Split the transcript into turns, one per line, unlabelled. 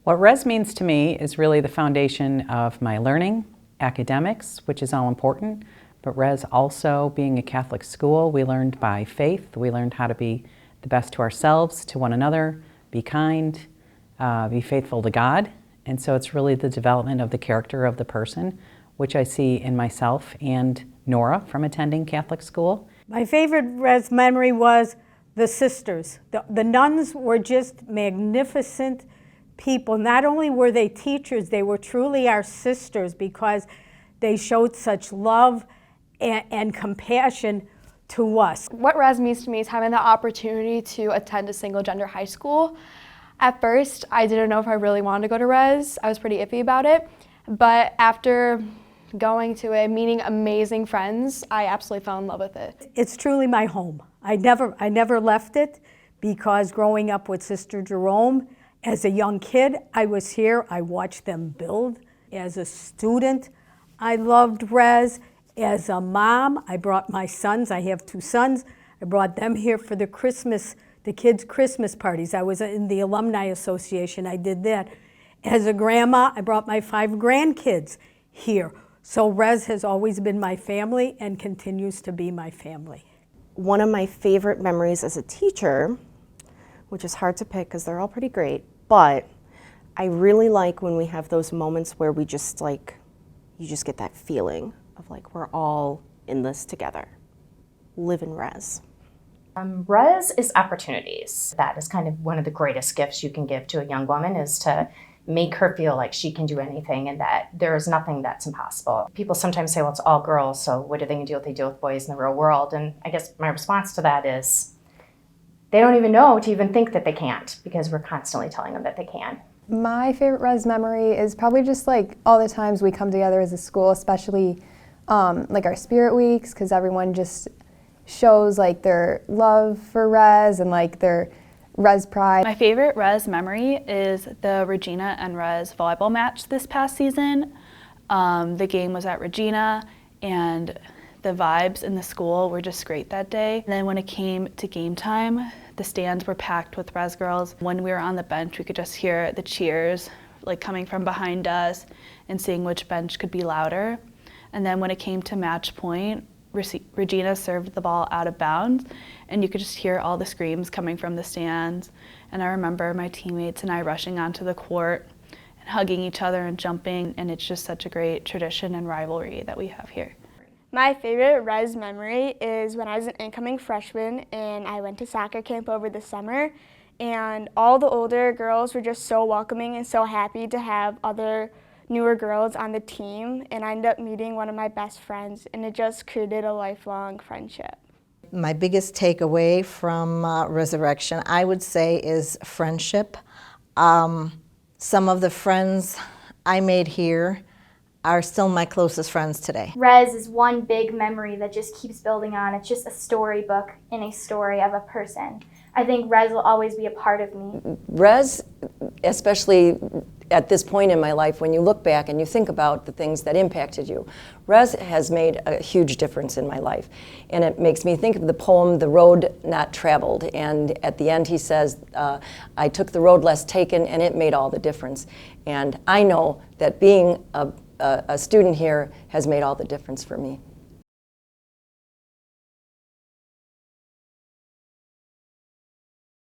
What RES means to me is really the foundation of my learning, academics, which is all important, but RES also being a Catholic school, we learned by faith. We learned how to be the best to ourselves, to one another, be kind, be faithful to God. And so it's really the development of the character of the person, which I see in myself and Nora from attending Catholic school.
My favorite RES memory was the sisters. The nuns were just magnificent people. Not only were they teachers, they were truly our sisters because they showed such love and compassion to us.
What RES means to me is having the opportunity to attend a single-gender high school. At first, I didn't know if I really wanted to go to RES. I was pretty iffy about it. But after going to it, meeting amazing friends, I absolutely fell in love with it.
It's truly my home. I never left it because growing up with Sister Jerome, as a young kid, I was here. I watched them build. As a student, I loved RES. As a mom, I brought my sons. I have 2 sons. I brought them here for the kids' Christmas parties. I was in the Alumnae Association. I did that. As a grandma, I brought my 5 grandkids here. So RES has always been my family and continues to be my family.
One of my favorite memories as a teacher, which is hard to pick because they're all pretty great, but I really like when we have those moments where we just you just get that feeling of like we're all in this together. Live in RES.
RES is opportunities. That is kind of one of the greatest gifts you can give to a young woman, is to make her feel like she can do anything and that there is nothing that's impossible. People sometimes say, well, it's all girls, so what are they going to do if they deal with boys in the real world? And I guess my response to that is they don't even know to even think that they can't, because we're constantly telling them that they can.
My favorite RES memory is probably just like all the times we come together as a school, especially like our spirit weeks, because everyone just shows like their love for RES and like their RES pride.
My favorite RES memory is the Regina and RES volleyball match this past season. The game was at Regina and the vibes in the school were just great that day. And then when it came to game time, the stands were packed with RES girls. When we were on the bench, we could just hear the cheers like coming from behind us and seeing which bench could be louder. And then when it came to match point, Regina served the ball out of bounds, and you could just hear all the screams coming from the stands. And I remember my teammates and I rushing onto the court and hugging each other and jumping, and it's just such a great tradition and rivalry that we have here.
My favorite RES memory is when I was an incoming freshman and I went to soccer camp over the summer, and all the older girls were just so welcoming and so happy to have other newer girls on the team, and I ended up meeting one of my best friends, and it just created a lifelong friendship.
My biggest takeaway from Resurrection, I would say, is friendship. Some of the friends I made here are still my closest friends today.
RES is one big memory that just keeps building on. It's just a storybook in a story of a person. I think RES will always be a part of me.
RES, especially at this point in my life, when you look back and you think about the things that impacted you, RES has made a huge difference in my life. And it makes me think of the poem, The Road Not Traveled. And at the end he says, I took the road less taken and it made all the difference. And I know that being a student here has made all the difference for me.